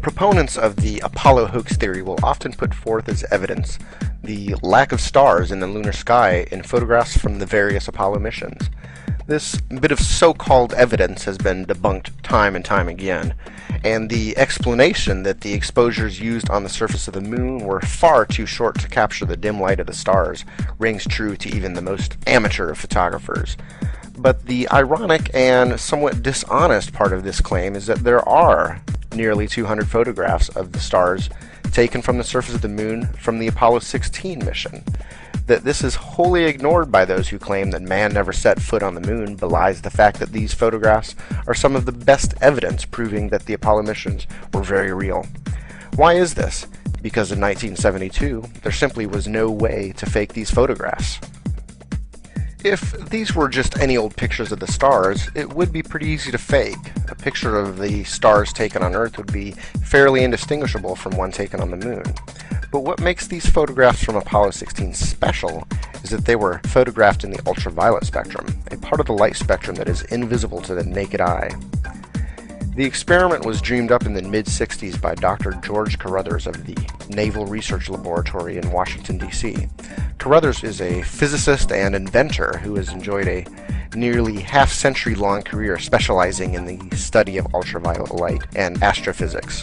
Proponents of the Apollo hoax theory will often put forth as evidence the lack of stars in the lunar sky in photographs from the various Apollo missions. This bit of so-called evidence has been debunked time and time again, and the explanation that the exposures used on the surface of the moon were far too short to capture the dim light of the stars rings true to even the most amateur of photographers. But the ironic and somewhat dishonest part of this claim is that there are nearly 200 photographs of the stars taken from the surface of the moon from the Apollo 16 mission. That this is wholly ignored by those who claim that man never set foot on the moon belies the fact that these photographs are some of the best evidence proving that the Apollo missions were very real. Why is this? Because in 1972, there simply was no way to fake these photographs. If these were just any old pictures of the stars, it would be pretty easy to fake. A picture of the stars taken on Earth would be fairly indistinguishable from one taken on the moon. But what makes these photographs from Apollo 16 special is that they were photographed in the ultraviolet spectrum, a part of the light spectrum that is invisible to the naked eye. The experiment was dreamed up in the mid-60s by Dr. George Carruthers of the Naval Research Laboratory in Washington, D.C. Carruthers is a physicist and inventor who has enjoyed a nearly half-century-long career specializing in the study of ultraviolet light and astrophysics.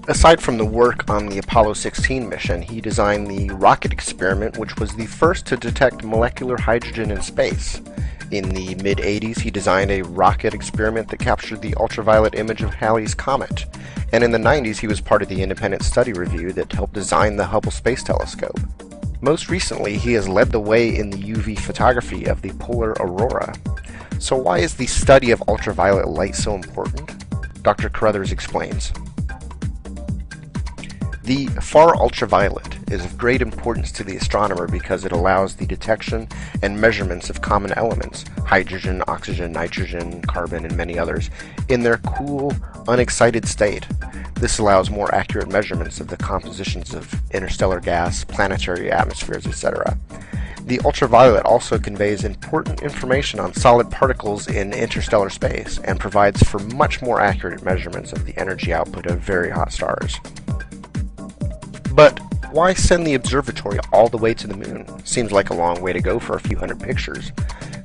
Aside from the work on the Apollo 16 mission, he designed the rocket experiment, which was the first to detect molecular hydrogen in space. In the mid-80s, he designed a rocket experiment that captured the ultraviolet image of Halley's Comet. And in the 90s, he was part of the independent study review that helped design the Hubble Space Telescope. Most recently, he has led the way in the UV photography of the polar aurora. So why is the study of ultraviolet light so important? Dr. Carruthers explains. The far ultraviolet is of great importance to the astronomer because it allows the detection and measurements of common elements, hydrogen, oxygen, nitrogen, carbon, and many others, in their cool, unexcited state. This allows more accurate measurements of the compositions of interstellar gas, planetary atmospheres, etc. The ultraviolet also conveys important information on solid particles in interstellar space and provides for much more accurate measurements of the energy output of very hot stars. But why send the observatory all the way to the moon? Seems like a long way to go for a few hundred pictures.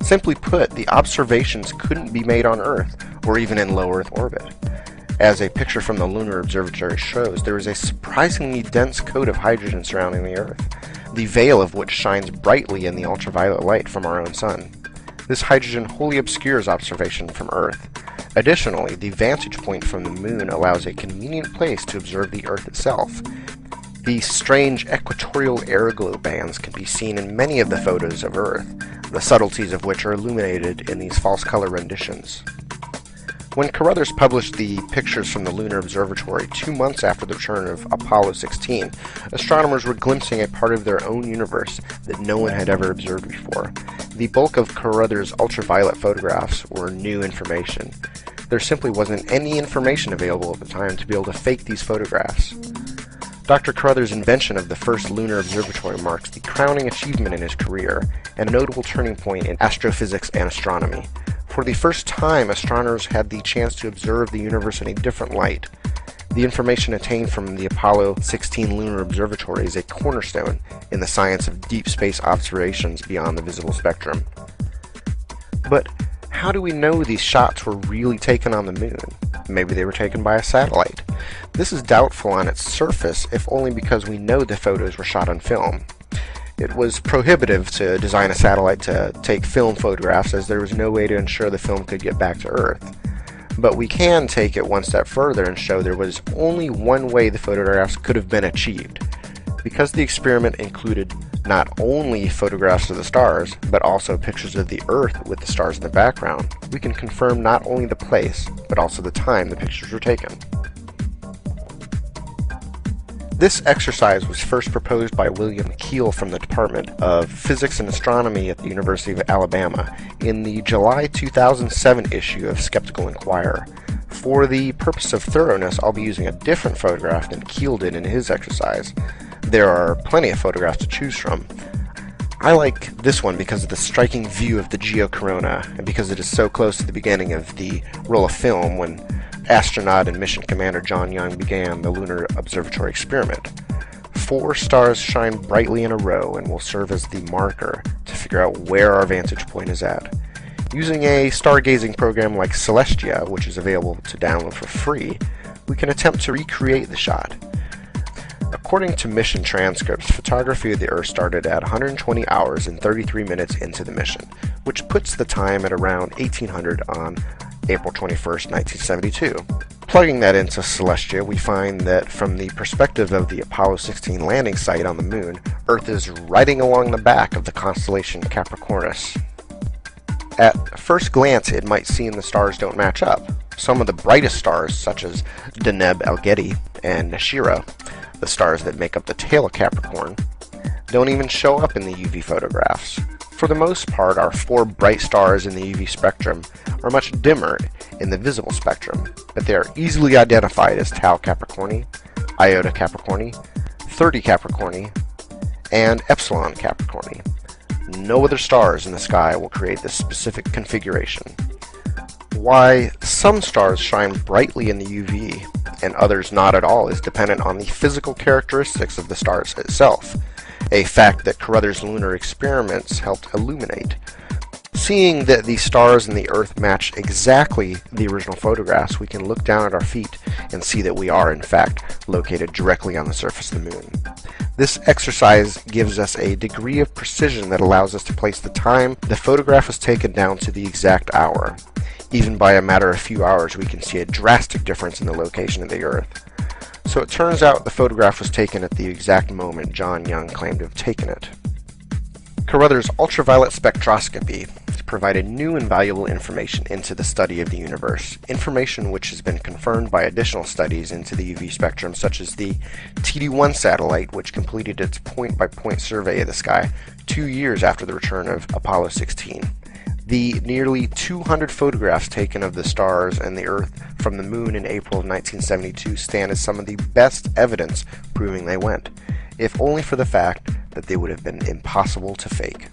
Simply put, the observations couldn't be made on Earth, or even in low Earth orbit. As a picture from the Lunar Observatory shows, there is a surprisingly dense coat of hydrogen surrounding the Earth, the veil of which shines brightly in the ultraviolet light from our own sun. This hydrogen wholly obscures observation from Earth. Additionally, the vantage point from the moon allows a convenient place to observe the Earth itself. The strange equatorial airglow bands can be seen in many of the photos of Earth, the subtleties of which are illuminated in these false color renditions. When Carruthers published the pictures from the Lunar Observatory 2 months after the return of Apollo 16, astronomers were glimpsing a part of their own universe that no one had ever observed before. The bulk of Carruthers' ultraviolet photographs were new information. There simply wasn't any information available at the time to be able to fake these photographs. Dr. Carruthers' invention of the first lunar observatory marks the crowning achievement in his career and a notable turning point in astrophysics and astronomy. For the first time, astronomers had the chance to observe the universe in a different light. The information attained from the Apollo 16 lunar observatory is a cornerstone in the science of deep space observations beyond the visible spectrum. But how do we know these shots were really taken on the moon? Maybe they were taken by a satellite. This is doubtful on its surface, if only because we know the photos were shot on film. It was prohibitive to design a satellite to take film photographs, as there was no way to ensure the film could get back to Earth. But we can take it one step further and show there was only one way the photographs could have been achieved. Because the experiment included not only photographs of the stars, but also pictures of the Earth with the stars in the background, we can confirm not only the place, but also the time the pictures were taken. This exercise was first proposed by William Keel from the Department of Physics and Astronomy at the University of Alabama in the July 2007 issue of Skeptical Inquirer. For the purpose of thoroughness, I'll be using a different photograph than Keel did in his exercise. There are plenty of photographs to choose from. I like this one because of the striking view of the geocorona, and because it is so close to the beginning of the roll of film when astronaut and mission commander John Young began the Lunar Observatory experiment. 4 stars shine brightly in a row and will serve as the marker to figure out where our vantage point is at. Using a stargazing program like Celestia, which is available to download for free, we can attempt to recreate the shot. According to mission transcripts, photography of the Earth started at 120 hours and 33 minutes into the mission, which puts the time at around 1800 on April 21st, 1972. Plugging that into Celestia, we find that from the perspective of the Apollo 16 landing site on the Moon, Earth is riding along the back of the constellation Capricornus. At first glance, it might seem the stars don't match up. Some of the brightest stars, such as Deneb Algedi and Nashira, the stars that make up the tail of Capricorn, don't even show up in the UV photographs. For the most part, our 4 bright stars in the UV spectrum are much dimmer in the visible spectrum, but they are easily identified as Tau Capricorni, Iota Capricorni, 30 Capricorni, and Epsilon Capricorni. No other stars in the sky will create this specific configuration. Why some stars shine brightly in the UV and others not at all is dependent on the physical characteristics of the stars itself, a fact that Carruthers' lunar experiments helped illuminate. Seeing that the stars and the Earth match exactly the original photographs, we can look down at our feet and see that we are, in fact, located directly on the surface of the Moon. This exercise gives us a degree of precision that allows us to place the time the photograph was taken down to the exact hour. Even by a matter of few hours, we can see a drastic difference in the location of the Earth. So it turns out the photograph was taken at the exact moment John Young claimed to have taken it. Carruthers' ultraviolet spectroscopy has provided new and valuable information into the study of the universe, information which has been confirmed by additional studies into the UV spectrum, such as the TD-1 satellite, which completed its point-by-point survey of the sky 2 years after the return of Apollo 16. The nearly 200 photographs taken of the stars and the Earth from the Moon in April of 1972 stand as some of the best evidence proving they went, if only for the fact that they would have been impossible to fake.